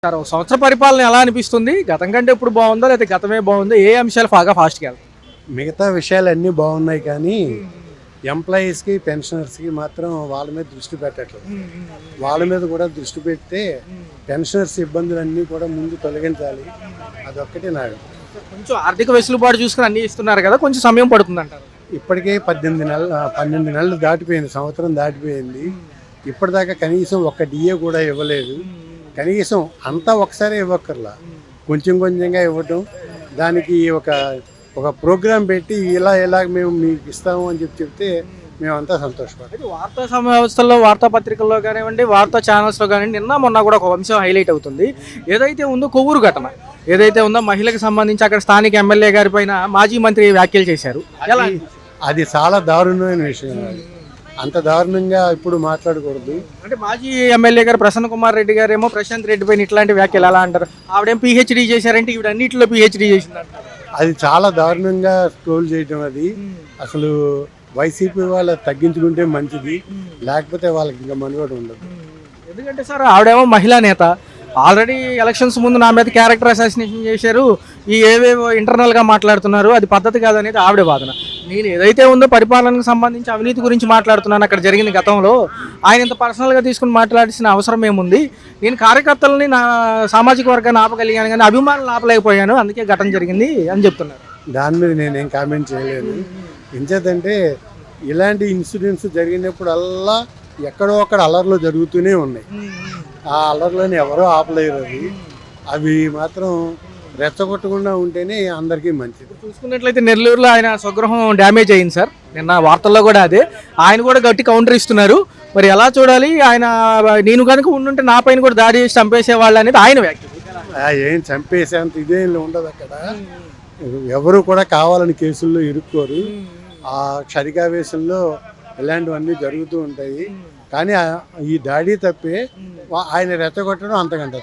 Sir ఒక సంవత్సర పరిపాలన ఎలా అనిపిస్తుంది? గతం కంటే ఇప్పుడు బాగుందా లేకపోతే గతమే బాగుందా? ఏ అంశాలు బాగా ఫాస్ట్‌గా వెళ్తాయి? మిగతా విషయాలన్నీ బాగున్నాయి కానీ ఎంప్లాయీస్కి పెన్షనర్స్కి మాత్రం వాళ్ళ మీద దృష్టి పెట్టట్లేదు. వాళ్ళ మీద కూడా దృష్టి పెడితే పెన్షనర్స్ ఇబ్బందులన్నీ కూడా ముందు తొలగించాలి. అదొక్కటే నాకు. కొంచెం ఆర్థిక వెసులుబాటు చూసుకుని అన్ని ఇస్తున్నారు కదా, కొంచెం సమయం పడుతుందంటారు. ఇప్పటికే 12 నెలలు దాటిపోయింది, సంవత్సరం దాటిపోయింది. ఇప్పటిదాకా కనీసం ఒక్క డిఏ కూడా ఇవ్వలేదు. కనీసం అంతా ఒకసారి ఇవ్వక్కర్లా, కొంచెం కొంచెంగా ఇవ్వటం, దానికి ఒక ప్రోగ్రాం పెట్టి ఇలా మేము మీకు ఇస్తాము అని చెప్తే మేమంతా సంతోషపడతాం. వార్తా సంస్థల్లో, వార్తాపత్రికల్లో కానివ్వండి, వార్తా ఛానల్స్లో కానివ్వండి, నిన్న మొన్న కూడా ఒక అంశం హైలైట్ అవుతుంది. ఏదైతే ఉందో కొవ్వూరు ఘటన ఏదైతే ఉందో మహిళకు సంబంధించి అక్కడ స్థానిక ఎమ్మెల్యే గారి పైన మాజీ మంత్రి వ్యాఖ్యలు చేశారు. అది చాలా దారుణమైన విషయం. అంత దారుణంగా ఇప్పుడు మాట్లాడకూడదు. అంటే మాజీ ఎమ్మెల్యే గారు ప్రసన్న కుమార్ రెడ్డి గారు ఏమో ప్రశాంత్ రెడ్డి పైన ఇట్లాంటి వ్యాఖ్యలు ఎలా అంటారు? ఆవిడేం పిహెచ్డీ చేశారంటే ఈవిడ అన్నింటిలో పిహెచ్డీ చేసిందంటారు. అది చాలా దారుణంగా ట్రోల్ చేయటం. అది అసలు వైసీపీ వాళ్ళు తగ్గించుకుంటే మంచిది, లేకపోతే వాళ్ళకి ఇంకా మనుగడ ఉండదు. ఎందుకంటే సార్ ఆవిడేమో మహిళా నేత, ఆల్రెడీ ఎలక్షన్స్ ముందు నా మీద క్యారెక్టర్ అసాసినేషన్ చేశారు, ఏవేవో ఇంటర్నల్గా మాట్లాడుతున్నారు, అది పద్ధతి కాదనేది ఆవిడ వాదన. నేను ఏదైతే ఉందో పరిపాలనకు సంబంధించి అవినీతి గురించి మాట్లాడుతున్నాను, అక్కడ జరిగిన గతంలో ఆయన ఇంత పర్సనల్గా తీసుకుని మాట్లాడాల్సిన అవసరం ఏముంది? నేను కార్యకర్తలని నా సామాజిక వర్గాన్ని ఆపగలిగాను కానీ అభిమానులు ఆపలేకపోయాను, అందుకే ఘటన జరిగింది అని చెప్తున్నారు. దాని మీద నేనేం కామెంట్ చేయలేదు. ఎంచేతంటే ఇలాంటి ఇన్సిడెంట్స్ జరిగినప్పుడల్లా ఎక్కడో అక్కడ అల్లర్లు జరుగుతూనే ఉన్నాయి. ఆ అల్లర్లను ఎవరో ఆపలేరు. అవి మాత్రం రెచ్చగొట్టకుండా ఉంటేనే అందరికీ మంచిది. చూసుకున్నట్లయితే నెల్లూరులో ఆయన స్వగృహం డ్యామేజ్ అయింది సార్, నిన్న వార్తల్లో కూడా అదే. ఆయన కూడా గట్టి కౌంటర్ ఇస్తున్నారు. మరి ఎలా చూడాలి? ఆయన నేను కనుక ఉండుంటే నా పైన కూడా దాడి చేసి చంపేసేవాళ్ళు అనేది ఆయన వ్యాఖ్య. ఏం చంపేసేంత ఇదేం ఉండదు అక్కడ. ఎవరు కూడా కావాలని కేసుల్లో ఇరుక్కోరు. ఆ క్షణికావేశంలో ఇలాంటివన్నీ జరుగుతూ ఉంటాయి. కానీ ఈ దాడి తప్పే ఆయన రెచ్చగొట్టడం అంతకంటే.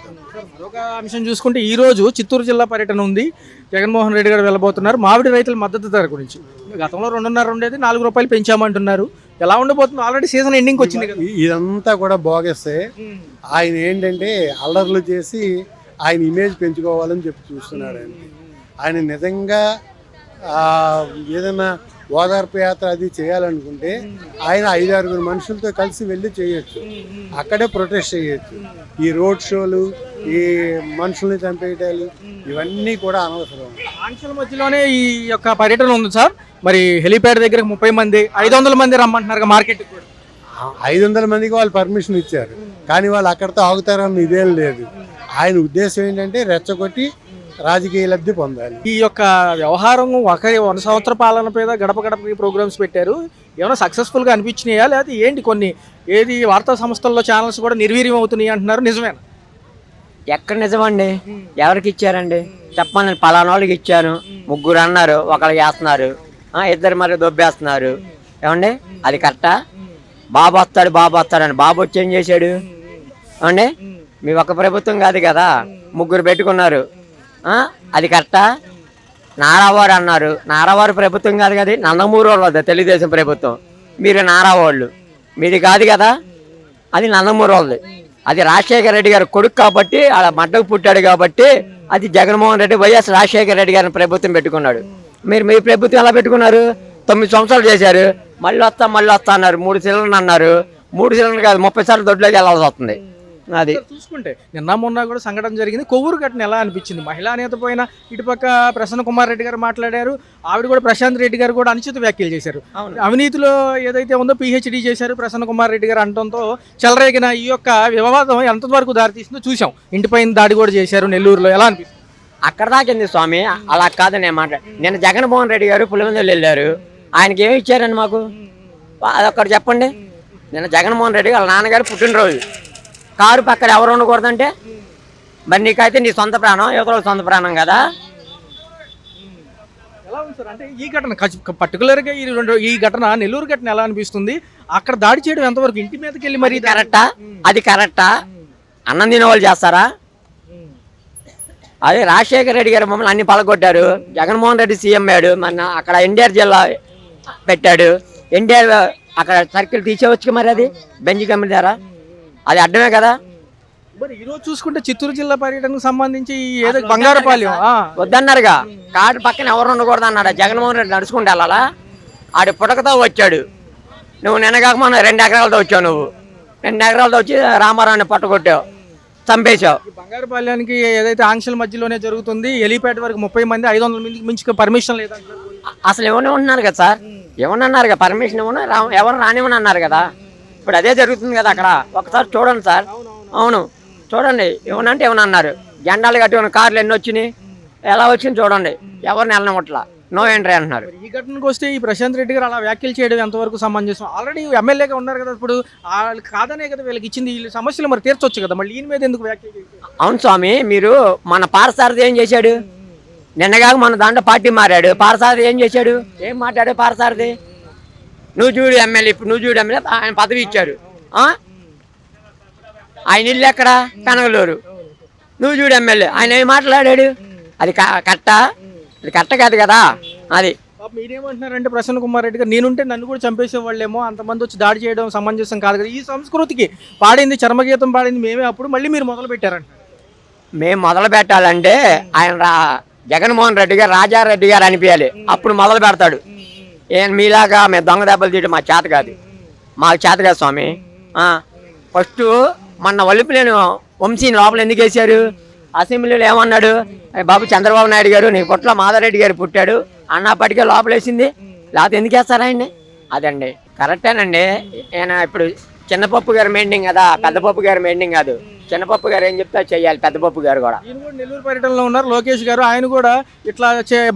మరొక అంశం చూసుకుంటే ఈరోజు చిత్తూరు జిల్లా పర్యటన ఉంది. జగన్మోహన్ రెడ్డి గారు వెళ్ళబోతున్నారు. మామిడి రైతుల మద్దతు ధర గురించి గతంలో 2.5 ఉండేది, ₹4 పెంచామంటున్నారు. ఎలా ఉండబోతుంది? ఆల్రెడీ సీజన్ ఎండింగ్ వచ్చింది కదా. ఇదంతా కూడా బోగస్తే. ఆయన ఏంటంటే అల్లర్లు చేసి ఆయన ఇమేజ్ పెంచుకోవాలని చెప్పి చూస్తున్నాడు. ఆయన నిజంగా ఏదైనా ఓదార్పు యాత్ర అది చేయాలనుకుంటే ఆయన 5-6 మనుషులతో కలిసి వెళ్ళి చేయొచ్చు, అక్కడే ప్రొటెస్ట్ చేయొచ్చు. ఈ రోడ్ షోలు, ఈ మనుషుల్ని చంపేయటాలు ఇవన్నీ కూడా అనవసరం. ఆంక్షల మధ్యలోనే ఈ యొక్క పర్యటన ఉంది సార్. మరి హెలిప్యాడ్ దగ్గర 30 మంది, 500 మంది రమ్మంటున్నారు మార్కెట్ కూడా. 500 మందికి వాళ్ళు పర్మిషన్ ఇచ్చారు, కానీ వాళ్ళు అక్కడితో ఆగుతారని ఇదేం లేదు. ఆయన ఉద్దేశం ఏంటంటే రెచ్చగొట్టి రాజకీయ లబ్ధి పొందాలి. ఈ యొక్క వ్యవహారం 1 సంవత్సర పాలన మీద గడప గడప ప్రోగ్రామ్స్ పెట్టారు. ఏమైనా సక్సెస్ఫుల్గా అనిపించినాయా లేకపోతే ఏంటి? కొన్ని వార్తా సంస్థల్లో ఛానల్స్ కూడా నిర్వీర్యం అవుతున్నాయి అంటున్నారు, నిజమేనా? ఎక్కడ నిజమండి? ఎవరికి ఇచ్చారండి చెప్పండి. పలానా వాళ్ళకి ఇచ్చాను, 3 అన్నారు, ఒకరికి వేస్తున్నారు, 2 మరి దొబ్బేస్తున్నారు. ఏమండి అది కరెక్టా? బాబు వస్తాడు అని బాబు వచ్చి ఏం చేశాడు? ఏమండి మీ ఒక ప్రభుత్వం కాదు కదా, 3 పెట్టుకున్నారు, అది కరెక్టా? నారావారు అన్నారు, నారావారు ప్రభుత్వం కాదు కదా, నందమూరి వాళ్ళది తెలుగుదేశం ప్రభుత్వం. మీరు నారావాళ్ళు, మీది కాదు కదా, అది నందమూరి వాళ్ళది. అది రాజశేఖర రెడ్డి గారు కొడుకు కాబట్టి, అలా మడ్డకు పుట్టాడు కాబట్టి అది జగన్మోహన్ రెడ్డి వైఎస్ రాజశేఖర రెడ్డి గారిని ప్రభుత్వం పెట్టుకున్నాడు. మీ ప్రభుత్వం ఎలా పెట్టుకున్నారు? 9 సంవత్సరాలు చేశారు, మళ్ళీ వస్తా అన్నారు. 3 సిలిండర్లు అన్నారు, 3 సిలిండర్ కాదు 30 సార్లు దొడ్లోకి వెళ్ళాల్సి వస్తుంది. అది చూసుకుంటే నిన్న మొన్న కూడా సంఘటన జరిగింది. కొవ్వూరు ఘటన ఎలా అనిపించింది? మహిళా నేత పైన ఇటుపక్క ప్రసన్న కుమార్ రెడ్డి గారు మాట్లాడారు, ఆవిడ కూడా ప్రశాంత్ రెడ్డి గారు కూడా అనుచిత వ్యాఖ్యలు చేశారు. అవినీతిలో ఏదైతే ఉందో పిహెచ్డీ చేశారు ప్రసన్న కుమార్ రెడ్డి గారు అనడంతో చెలరేగిన ఈ యొక్క వివాదం ఎంతవరకు దారితీస్తుందో చూసాం. ఇంటిపైన దాడి కూడా చేశారు నెల్లూరులో. ఎలా అనిపిస్తుంది? అక్కడ దాకింది స్వామి, అలా కాదని నేను నిన్న జగన్మోహన్ రెడ్డి గారు పులివెందులు వెళ్ళారు, ఆయనకి ఏమి ఇచ్చారని మాకు అదొక్కటి చెప్పండి. నిన్న జగన్మోహన్ రెడ్డి వాళ్ళ నాన్నగారు పుట్టినరోజు, కారు పక్కన ఎవరు ఉండకూడదంటే మరి నీకైతే నీ సొంత ప్రాణం, యువతలో సొంత ప్రాణం కదా. ఎలా ఉంది సార్? అంటే ఈ ఘటన పర్టికులర్గా ఈ ఘటన నెల్లూరు ఘటన ఎలా అనిపిస్తుంది? అక్కడ దాడి చేయడం ఎంతవరకు? ఇంటి మీదకి వెళ్ళి మరి కరెక్టా? అది కరెక్టా? అన్నం తినే వాళ్ళు చేస్తారా? అదే రాజశేఖర రెడ్డి గారు మమ్మల్ని అన్ని పలగొట్టారు, జగన్మోహన్ రెడ్డి సీఎం అయ్యాడు, మన అక్కడ ఎన్టీఆర్ జిల్లా పెట్టాడు, ఎన్టీఆర్ అక్కడ సర్కిల్ తీసేవచ్చు మరి, అది బెంచ్ కమిటీ ద్వారా అది అడ్డమే కదా. మరి ఈ రోజు చూసుకుంటే చిత్తూరు జిల్లా పర్యటనకు సంబంధించి ఏదో బంగారపాలెం వద్దన్నారుగా కాడు పక్కన ఎవరు ఉండకూడదు అన్నాడు. జగన్మోహన్ రెడ్డి నడుచుకుంటే వెళ్ళాలా? ఆడి పుటకతో వచ్చాడు. నువ్వు నిన్నగాక మొన్న 2 ఎకరాలతో వచ్చావు. నువ్వు 2 ఎకరాలతో వచ్చి రామారావుని పట్టుకొట్టావు, చంపేశావు. బంగారపాలెనికి ఏదైతే ఆంక్షల మధ్యలోనే జరుగుతుంది, ఎలిపేట వరకు 30 మంది 500 మందికి మించి పర్మిషన్ లేదంటారు. అసలు ఏమన్నా ఉంటున్నారు కదా సార్, ఏమన్నా అన్నారు కదా, పర్మిషన్ ఏమన్నా ఎవరు రానివ్వని అన్నారు కదా. ఇప్పుడు అదే జరుగుతుంది కదా అక్కడ. ఒకసారి చూడండి సార్. అవును చూడండి, ఏమన్నా అంటే ఏమన్నా అన్నారు. జెండాలు కట్టుకున్న కార్లు ఎన్ని వచ్చినాయి, ఎలా వచ్చింది చూడండి. ఎవరిని వెళ్ళనట్లా, నో ఎంట్రీ అంటున్నారు. ఈ ఘటనకు వస్తే ఈ ప్రశాంత్ రెడ్డి గారు అలా వ్యాఖ్యలు చేయడం ఎంతవరకు సమంజసం? ఆల్రెడీ ఎమ్మెల్యేగా ఉన్నారు కదా, ఇప్పుడు వాళ్ళు కాదనే కదా వీళ్ళకి ఇచ్చింది. వీళ్ళ సమస్యలు మరి తీర్చొచ్చు కదా, మళ్ళీ ఈయన మీద ఎందుకు వ్యాఖ్యలు చేశారు? అవును స్వామి, మీరు మన పారసారథి ఏం చేశాడు? నిన్నగాక మన దాంట్లో పార్టీ మారాడు. పారసారథి ఏం చేశాడు? ఏం మాట్లాడాడు పారసారథి? నువ్వు చూడు ఎమ్మెల్యే, ఇప్పుడు నువ్వు చూడు ఎమ్మెల్యే, ఆయన పదవి ఇచ్చాడు. ఆయన ఇల్లు ఎక్కడ? కనగలూరు. నువ్వు చూడు ఎమ్మెల్యే, ఆయన ఏం మాట్లాడాడు? అది కట్ట? అది కట్ట కాదు కదా అది. మీరేమంటున్నారంటే ప్రసన్న కుమార్ రెడ్డి గారు, నేనుంటే నన్ను కూడా చంపేసే వాళ్ళేమో, అంతమంది వచ్చి దాడి చేయడం సమంజసం కాదు కదా. ఈ సంస్కృతికి పాడింది, చర్మగీతం పాడింది మేమే, అప్పుడు మళ్ళీ మీరు మొదలు పెట్టారంట. మేము మొదలు పెట్టాలంటే ఆయన జగన్మోహన్ రెడ్డి గారు రాజారెడ్డి గారు అనిపించాలి, అప్పుడు మొదలు పెడతాడు. మీలాగా మేము దొంగ దెబ్బలు తీయడం మా చేత కాదు, మాకు చేత కాదు స్వామి. ఫస్ట్ మొన్న వల్లిపులేని వంశీని లోపల ఎందుకు వేశారు? అసెంబ్లీలో ఏమన్నాడు? బాబు చంద్రబాబు నాయుడు గారు నీ పుట్ల మాధవరెడ్డి గారు పుట్టాడు అన్నప్పటికే లోపలేసింది, లేకపోతే ఎందుకు వేస్తారు ఆయన్ని? అదండి కరెక్టేనండి. ఆయన ఇప్పుడు చిన్నపప్పు గారు మెయింటింగ్ కదా, పెద్దపప్పు గారు మెయింటింగ్ కాదు. చిన్నపప్పు గారు ఏం చెప్తా చెయ్యాలి, పెద్దపప్పు గారు కూడా. నెల్లూరు పర్యటనలో ఉన్నారు లోకేష్ గారు, ఆయన కూడా ఇట్లా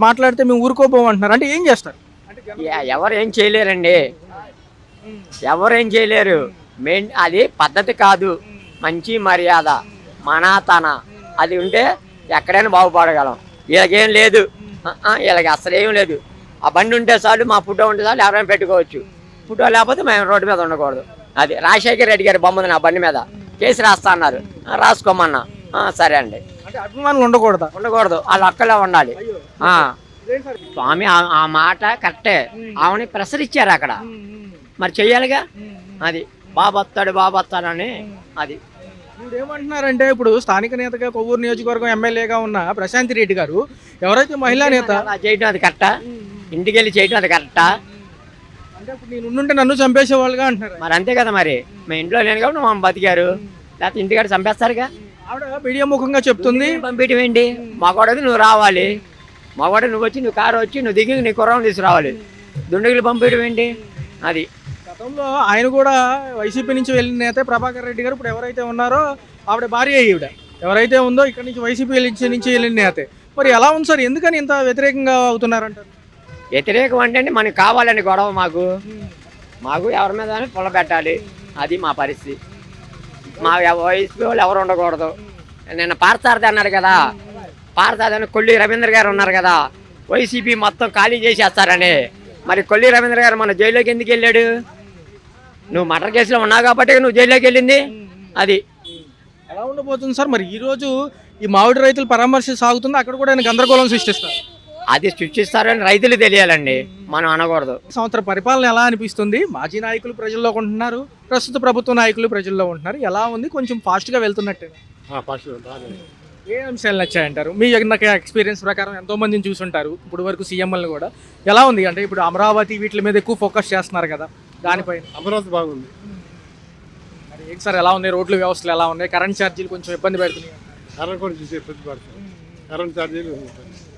మాట్లాడితే మేము ఊరుకోపోమంటున్నారు. అంటే ఏం చేస్తారు? ఎవరు ఏం చేయలేరండి, ఎవరేం చేయలేరు. అది పద్ధతి కాదు, మంచి మర్యాద మనాతన అది ఉంటే ఎక్కడైనా బాగుపడగలం. వీళ్ళకేం లేదు, వీళ్ళకి అసలు ఏం లేదు. ఆ బండి ఉంటే చాలు, మా ఫోటో ఉంటే చాలు, ఎవరైనా పెట్టుకోవచ్చు. ఫోటో లేకపోతే మేము రోడ్డు మీద ఉండకూడదు. అది రాజశేఖర్ రెడ్డి గారి బొమ్మది నా బండి మీద, కేసు రాస్తా అన్నారు, రాసుకోమన్నా. సరే అండి. అంటే అభిమానులు ఉండకూడదు? ఉండకూడదు, వాళ్ళు అక్కడే ఉండాలి. స్వామి ఆ మాట కరెక్టే, ఆమెని ప్రెషర్ ఇచ్చారు అక్కడ, మరి చెయ్యాలిగా. అది బాబొత్తాడని అది. ఇప్పుడు ఏమంటున్నారంటే, ఇప్పుడు స్థానిక నేతగా కొవ్వూరు నియోజకవర్గం ఎమ్మెల్యేగా ఉన్న ప్రశాంత్ రెడ్డి గారు ఎవరైతే మహిళా నేత చేయడం అది కరెక్టా? ఇంటికి వెళ్ళి చేయడం అది కరెక్టా? అంటే ఇప్పుడు నేను ఉండుంటే నన్ను చంపేసేవాళ్ళుగా అంటున్నారు. మరి అంతే కదా, మరి మా ఇంట్లో లేను కాబట్టి మా బతికారు, లేకపోతే ఇంటికాడ చంపేస్తారుగా. ఆవిడ మీడియా ముఖంగా చెప్తుంది, పంపించడం ఏంటి? మాగోడది నువ్వు రావాలి, మాగోడ నువ్వు వచ్చి, నువ్వు కారు వచ్చి, నువ్వు దిగి నీ కుర్రం తీసుకురావాలి. దుండగులు పంపించడం ఏంటి? అది గతంలో ఆయన కూడా వైసీపీ నుంచి వెళ్ళిన నేత ప్రభాకర్ రెడ్డి గారు ఇప్పుడు ఎవరైతే ఉన్నారో ఆవిడ భార్య, ఈవిడ ఎవరైతే ఉందో ఇక్కడ నుంచి వైసీపీ నుంచి వెళ్ళిన నేతే. మరి ఎలా ఉంది సార్, ఎందుకని ఇంత వ్యతిరేకంగా అవుతున్నారంటారు? వ్యతిరేకం అంటే మనకు కావాలని గొడవ, మాకు ఎవరి మీద పొల పెట్టాలి, అది మా పరిస్థితి. మా వైసీపీ వాళ్ళు ఎవరు ఉండకూడదు. నిన్న పార్థసారథి అన్నారు కదా, పార్థసారథి అని కొల్లి రవీంద్ర గారు ఉన్నారు కదా, వైసీపీ మొత్తం ఖాళీ చేసేస్తారని. మరి కొల్లి రవీంద్ర గారు మన జైల్లోకి ఎందుకు వెళ్ళాడు? నువ్వు మర్డర్ కేసులో ఉన్నావు కాబట్టి నువ్వు జైల్లోకి వెళ్ళింది. అది ఎలా ఉండబోతుంది సార్? మరి ఈరోజు ఈ మామిడి రైతుల పరామర్శ సాగుతుంది, అక్కడ కూడా ఆయన గందరగోళం సృష్టిస్తారు. అది సృష్టిస్తారని రైతులు తెలియాలండి, మనం అనకూడదు. సంవత్సర పరిపాలన ఎలా అనిపిస్తుంది? మాజీ నాయకులు ప్రజల్లో ఉంటున్నారు, ప్రస్తుత ప్రభుత్వ నాయకులు ప్రజల్లో ఉంటున్నారు. ఎలా ఉంది? కొంచెం ఫాస్ట్గా వెళ్తున్నట్టే. ఏ అంశాలు నచ్చాయంటారు? మీ ఎక్స్పీరియన్స్ ప్రకారం ఎంతో మందిని చూసుంటారు ఇప్పుడు వరకు, సీఎంలను కూడా. ఎలా ఉంది అంటే ఇప్పుడు అమరావతి వీటి మీద ఎక్కువ ఫోకస్ చేస్తున్నారు కదా, దానిపైన. అమరావతి బాగుంది. మరి ఏంటి సార్, ఎలా ఉన్నాయి రోడ్ల వ్యవస్థలు, ఎలా ఉన్నాయి? కరెంట్ ఛార్జీలు కొంచెం ఇబ్బంది పెడుతున్నాయి. కరెంట్ ఛార్జీలు.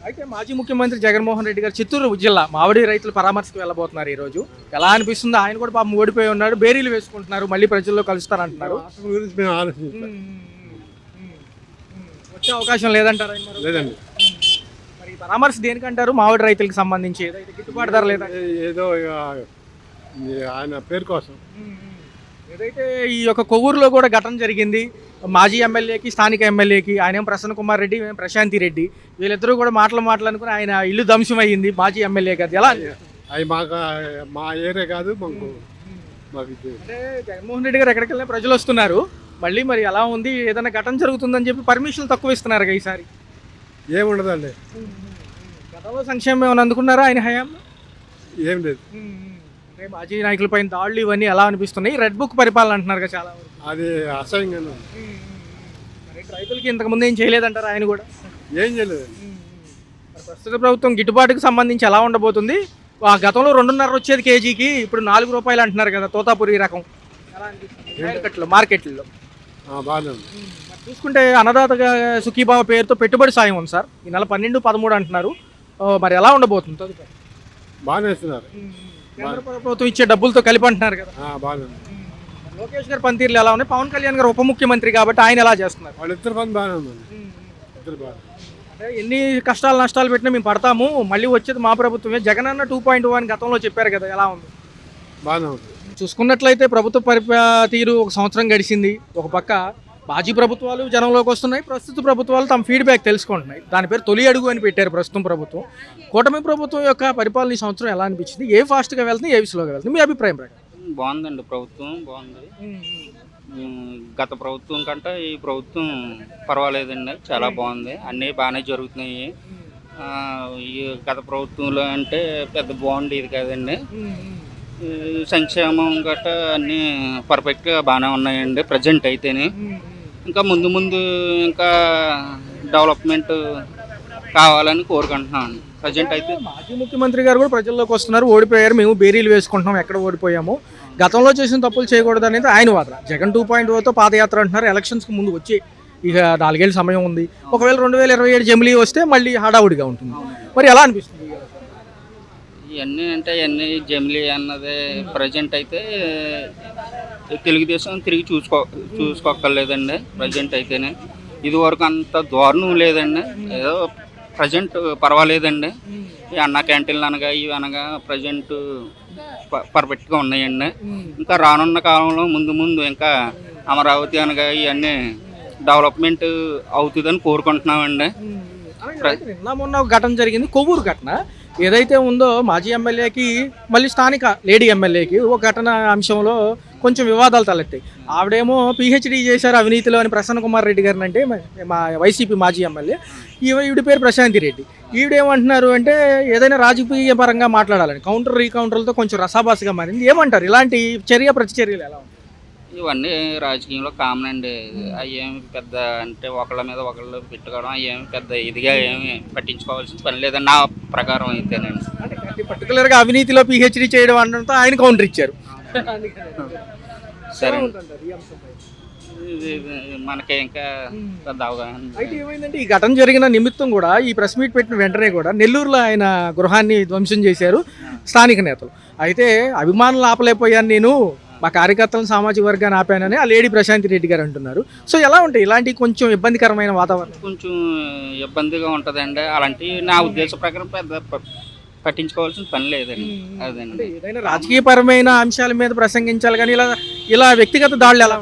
అయితే మాజీ ముఖ్యమంత్రి జగన్మోహన్ రెడ్డి గారు చిత్తూరు జిల్లా మామిడి రైతుల పరామర్శకు వెళ్ళబోతున్నారు ఈ రోజు. ఎలా అనిపిస్తుంది? ఆయన కూడా పాపం ఓడిపోయి ఉన్నాడు, బేరీలు వేసుకుంటున్నారు, మళ్ళీ ప్రజల్లో కలుస్తారంటున్నారు. వచ్చే అవకాశం లేదంటారా? లేదండి. మరి పరామర్శ దేనికంటారు? మామిడి రైతులకు సంబంధించి ఏదైతే గిట్టుబాటు ధర లేదా, ఏదో ఆయన పేరు కోసం. ఏదైతే ఈ యొక్క కొవ్వూరులో కూడా ఘటన జరిగింది, మాజీ ఎమ్మెల్యేకి స్థానిక ఎమ్మెల్యేకి, ఆయన ప్రసన్న కుమార్ రెడ్డి, ప్రశాంతి రెడ్డి, వీళ్ళిద్దరూ కూడా మాట్లాడుకుని ఆయన ఇల్లు ధ్వంసం అయ్యింది మాజీ ఎమ్మెల్యే గారు. ఎలా? అవి మా ఏరియా కాదు మాకు. అంటే జగన్మోహన్ రెడ్డి గారు ఎక్కడికి వెళ్ళినా ప్రజలు వస్తున్నారు, మళ్ళీ మరి ఎలా ఉంది? ఏదైనా ఘటన జరుగుతుందని చెప్పి పర్మిషన్లు తక్కువ ఇస్తున్నారు ఈసారి. ఏముండదండి. గతంలో సంక్షేమం ఏమైనా అందుకున్నారా ఆయన హయాంలో? ఏం లేదు. అంటే మాజీ నాయకులపైన దాడులు ఇవన్నీ ఎలా అనిపిస్తున్నాయి? రెడ్ బుక్ పరిపాలన అంటున్నారు కదా చాలా వరకు. అది అసహ్యంగా. రైతులకి ఇంతకుముందు ఏం చేయలేదంటారు ఆయన కూడా. ఏం చేయలేదు. మరి ప్రస్తుత ప్రభుత్వం గిట్టుబాటుకు సంబంధించి ఎలా ఉండబోతుంది? గతంలో 2.5 వచ్చేది కేజీకి, ఇప్పుడు 4 రూపాయలు అంటున్నారు కదా తోతాపురి రకం. ఎలా అనిపిస్తుంది మార్కెట్లో? బాగానే ఉంది. మరి చూసుకుంటే అన్నదాతగా సుఖీభావ పేరుతో పెట్టుబడి సాయం ఉంది సార్. ఈ నెల 12, 13 అంటున్నారు. మరి ఎలా ఉండబోతుంది తదుపరి? బాగానే ఇస్తున్నారు. కేంద్ర ప్రభుత్వం ఇచ్చే డబ్బులతో కలిపి అంటున్నారు కదా. బాగానే ఉంది. లోకేష్ గారి పనితీరులు ఎలా ఉన్నాయి? పవన్ కళ్యాణ్ గారు ఉప ముఖ్యమంత్రి కాబట్టి ఆయన ఎలా చేస్తున్నారు? వాళ్ళిద్దరు పని బాగానే ఉంది. ఇద్దరు బాగా. అంటే ఎన్ని కష్టాలు నష్టాలు పెట్టినా మేము పడతాము, మళ్ళీ వచ్చేది మా ప్రభుత్వమే. జగన్ అన్న 2.1 గతంలో చెప్పారు కదా, ఎలా ఉంది? బాగానే ఉంది. చూసుకున్నట్లయితే ప్రభుత్వ తీరు 1 సంవత్సరం గడిచింది. ఒక పక్క మాజీ ప్రభుత్వాలు జనంలోకి వస్తున్నాయి, ప్రస్తుత ప్రభుత్వాలు తమ ఫీడ్బ్యాక్ తెలుసుకుంటున్నాయి. దాని పేరు తొలి అడుగు అని పెట్టారు ప్రస్తుతం ప్రభుత్వం. కూటమి ప్రభుత్వం యొక్క పరిపాలన ఈ సంవత్సరం ఎలా అనిపించింది? ఏ ఫాస్ట్గా వెళ్తుంది, ఏ స్లోగా వెళ్తుంది, మీ అభిప్రాయం ప్రకారం? బాగుందండి, ప్రభుత్వం బాగుంది. గత ప్రభుత్వం కంటే ఈ ప్రభుత్వం పర్వాలేదండి, చాలా బాగుంది. అన్నీ బాగానే జరుగుతున్నాయి. ఈ గత ప్రభుత్వంలో అంటే పెద్ద బాగుండేది కాదండి. సంక్షేమం గట్రా అన్నీ పర్ఫెక్ట్గా బాగానే ఉన్నాయండి ప్రజెంట్ అయితేనే. ఇంకా ముందు ముందు ఇంకా డెవలప్మెంట్ కావాలని కోరుకుంటున్నాను. ప్రజెంట్ అయితే మాజీ ముఖ్యమంత్రి గారు కూడా ప్రజల్లోకి వస్తున్నారు. ఓడిపోయారు, మేము బేరీలు వేసుకుంటున్నాం ఎక్కడ ఓడిపోయాము, గతంలో చేసిన తప్పులు చేయకూడదు అనేది ఆయన వాదన. జగన్ 2.0తో పాదయాత్ర అంటున్నారు. ఎలక్షన్స్కి ముందు వచ్చి ఇక 4 ఏళ్ళ సమయం ఉంది. ఒకవేళ 2027 జమిలీ వస్తే మళ్ళీ హడావుడిగా ఉంటుంది. మరి ఎలా అనిపిస్తుంది? ఇవన్నీ అంటే ఇవన్నీ జమిలీ అన్నది ప్రజెంట్ అయితే తెలుగుదేశం తిరిగి చూసుకోక్కర్లేదండి ప్రజెంట్ అయితేనే. ఇది వరకు అంత దారుణం లేదండి, ఏదో ప్రజెంట్ పర్వాలేదండి. ఈ అన్న క్యాంటీన్లు అనగా ఇవి అనగా ప్రజెంట్ పర్ఫెక్ట్గా ఉన్నాయండి. ఇంకా రానున్న కాలంలో ముందు ముందు ఇంకా అమరావతి అనగా ఇవన్నీ డెవలప్మెంట్ అవుతుందని కోరుకుంటున్నామండి. నిన్న మొన్న ఒక ఘటన జరిగింది, కొవ్వూరు ఘటన ఏదైతే ఉందో, మాజీ ఎమ్మెల్యేకి మళ్ళీ స్థానిక లేడీ ఎమ్మెల్యేకి ఒక ఘటన అంశంలో కొంచెం వివాదాలు తలెత్తాయి. ఆవిడేమో పిహెచ్డీ చేశారు అవినీతిలో అని ప్రసన్న కుమార్ రెడ్డి గారిని అంటే మా వైసీపీ మాజీ ఎమ్మెల్యే, ఈవిడ పేరు ప్రశాంతి రెడ్డి. ఈవిడేమంటున్నారు అంటే ఏదైనా రాజకీయ పరంగా మాట్లాడాలని కౌంటర్ రీకౌంటర్లతో కొంచెం రసాభాసగా మారింది. ఏమంటారు? ఇలాంటి చర్య ప్రతిచర్యలు ఎలా ఉంటాయి? ఇవన్నీ రాజకీయంలో కామన్ అండి. అవి ఏమి పెద్ద అంటే ఒకళ్ళ మీద ఒకళ్ళు పెట్టుకోవడం అవి ఏమి పెద్ద ఇదిగా ఏమి పట్టించుకోవాల్సిన పని లేదని నా ప్రకారం అయితేనండి. అంటే పర్టికులర్గా అవినీతిలో పిహెచ్డీ చేయడం అనడంతో ఆయన కౌంటర్ ఇచ్చారు. సరే, ఇది మనకి ఇంకా పెద్ద అవగాహన. అయితే ఏమైందంటే ఈ ఘటన జరిగిన నిమిత్తం కూడా ఈ ప్రెస్ మీట్ పెట్టిన వెంటనే కూడా నెల్లూరులో ఆయన గృహాన్ని ధ్వంసం చేశారు స్థానిక నేతలు. అయితే అభిమానులు ఆపలేకపోయాను నేను, మా కార్యకర్తలను సామాజిక వర్గాన్ని ఆపానని ఆ లేడీ ప్రశాంతి రెడ్డి గారు అంటున్నారు. సో ఎలా ఉంటాయి ఇలాంటి కొంచెం ఇబ్బందికరమైన వాతావరణం? కొంచెం ఇబ్బందిగా ఉంటుందండి. అలాంటి నా ఉద్దేశ ప్రకారం పెద్ద పట్టించుకోవాల్సిన పని లేదండి. అదేనండి, ఏదైనా రాజకీయపరమైన అంశాల మీద ప్రసంగించాలి కానీ ఇలా వ్యక్తిగత దాడులు ఎలా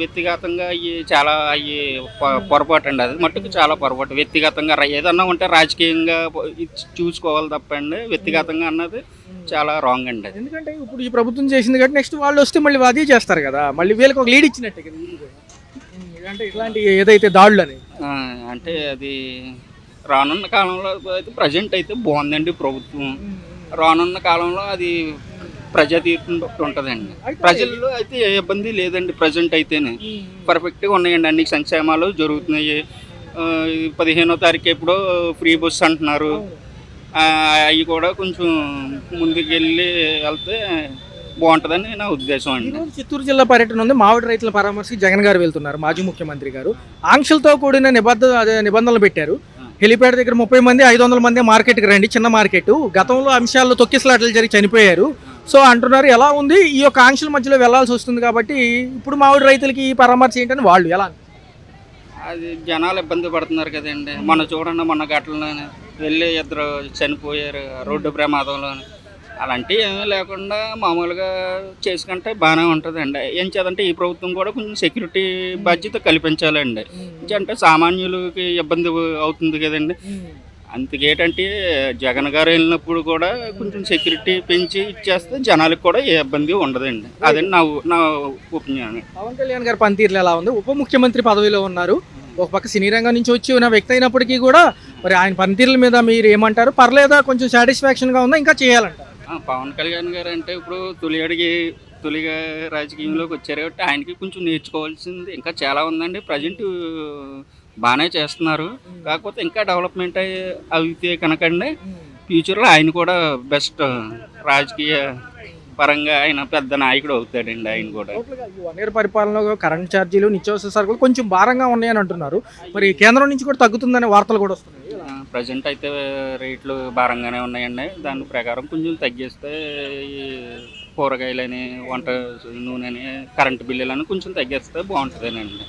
వ్యక్తిగతంగా అవి చాలా అవి పొరపాటు అండి. అది మట్టుకు చాలా పొరపాటు. వ్యక్తిగతంగా ఏదన్నా ఉంటే రాజకీయంగా చూసుకోవాలి తప్పండి, వ్యక్తిగతంగా అన్నది చాలా రాంగ్ అండి. ఎందుకంటే ఇప్పుడు ఈ ప్రభుత్వం చేసింది కాబట్టి నెక్స్ట్ వాళ్ళు వస్తే మళ్ళీ అదే చేస్తారు కదా, మళ్ళీ వీళ్ళకి ఒక లీడ్ ఇచ్చినట్టే కదా. అంటే ఇట్లాంటి ఏదైతే దాడులు అని అంటే అది రానున్న కాలంలో అయితే ప్రజెంట్ అయితే బాగుందండి ప్రభుత్వం. రానున్న కాలంలో అది ప్రజా తీర్పుని బట్టి ఉంటుందండి. ప్రజల్లో అయితే ఏ ఇబ్బంది లేదండి. ప్రజెంట్ అయితేనే పర్ఫెక్ట్గా ఉన్నాయండి, అన్ని సంక్షేమాలు జరుగుతున్నాయి. 15వ తారీఖు ఎప్పుడో ఫ్రీ బస్ అంటున్నారు, అవి కూడా కొంచెం ముందుకెళ్ళి వెళ్తే బాగుంటుందని నా ఉద్దేశం అండి. చిత్తూరు జిల్లా పర్యటన ఉంది. మామిడి రైతుల పరామర్శకి జగన్ గారు వెళ్తున్నారు, మాజీ ముఖ్యమంత్రి గారు. ఆంక్షలతో కూడిన నిబంధనలు పెట్టారు. హెలిప్యాడ్ దగ్గర 30 మంది 500 మంది మార్కెట్కి రండి, చిన్న మార్కెట్. గతంలో అంశాల్లో తొక్కిసలాటలు జరిగి చనిపోయారు. సో అంటున్నారు. ఎలా ఉంది ఈ యొక్క ఆంక్షల మధ్యలో వెళ్లాల్సి వస్తుంది కాబట్టి ఇప్పుడు మామిడి రైతులకి ఈ పరామర్శ ఏంటని వాళ్ళు ఎలా? అది జనాలు ఇబ్బంది పడుతున్నారు కదండి. మొన్న చూడండి, మొన్న ఘటనలోనే వెళ్ళి 2 చనిపోయారు రోడ్డు ప్రమాదంలో. అలాంటివి ఏమీ లేకుండా మామూలుగా చేసుకుంటే బాగానే ఉంటుందండి. ఏం చేద్దంటే ఈ ప్రభుత్వం కూడా కొంచెం సెక్యూరిటీ బాధ్యత కల్పించాలండి. అంటే సామాన్యులకి ఇబ్బంది అవుతుంది కదండి. అందుకేంటంటే జగన్ గారు వెళ్ళినప్పుడు కూడా కొంచెం సెక్యూరిటీ పెంచి ఇచ్చేస్తే జనాలకు కూడా ఏ ఇబ్బంది ఉండదండి. అదండి నా ఒపీనియన్. పవన్ కళ్యాణ్ గారి పనితీరులు ఎలా ఉంది? ఉప ముఖ్యమంత్రి పదవిలో ఉన్నారు, ఒక పక్క సినీ రంగం నుంచి వచ్చి ఉన్న వ్యక్తి అయినప్పటికీ కూడా మరి ఆయన పనితీరుల మీద మీరు ఏమంటారు? పర్లేదా, కొంచెం సాటిస్ఫాక్షన్గా ఉందా, ఇంకా చేయాలంటారు? పవన్ కళ్యాణ్ గారు అంటే ఇప్పుడు తొలి అడిగి తొలిగా రాజకీయంలోకి వచ్చారు కాబట్టి ఆయనకి కొంచెం నేర్చుకోవాల్సింది ఇంకా చాలా ఉందండి. ప్రజెంట్ బాగానే చేస్తున్నారు, కాకపోతే ఇంకా డెవలప్మెంట్ అయితే కనుకండి ఫ్యూచర్లో ఆయన కూడా బెస్ట్ రాజకీయ పరంగా ఆయన పెద్ద నాయకుడు అవుతాడండి. ఆయన కూడా టోటల్గా ఈ 1 ఇయర్ పరిపాలనలో కరెంట్ ఛార్జీలు, నిత్యావసర సరుకులు కొంచెం భారంగా ఉన్నాయని అంటున్నారు. మరి కేంద్రం నుంచి కూడా తగ్గుతుందనే వార్తలు కూడా వస్తున్నాయి. ప్రజెంట్ అయితే రేట్లు భారంగానే ఉన్నాయండి. దాని ప్రకారం కొంచెం తగ్గిస్తే ఈ కూరగాయలని, వంట నూనెని, కరెంటు బిల్లులని కొంచెం తగ్గిస్తే బాగుంటుందేనండి.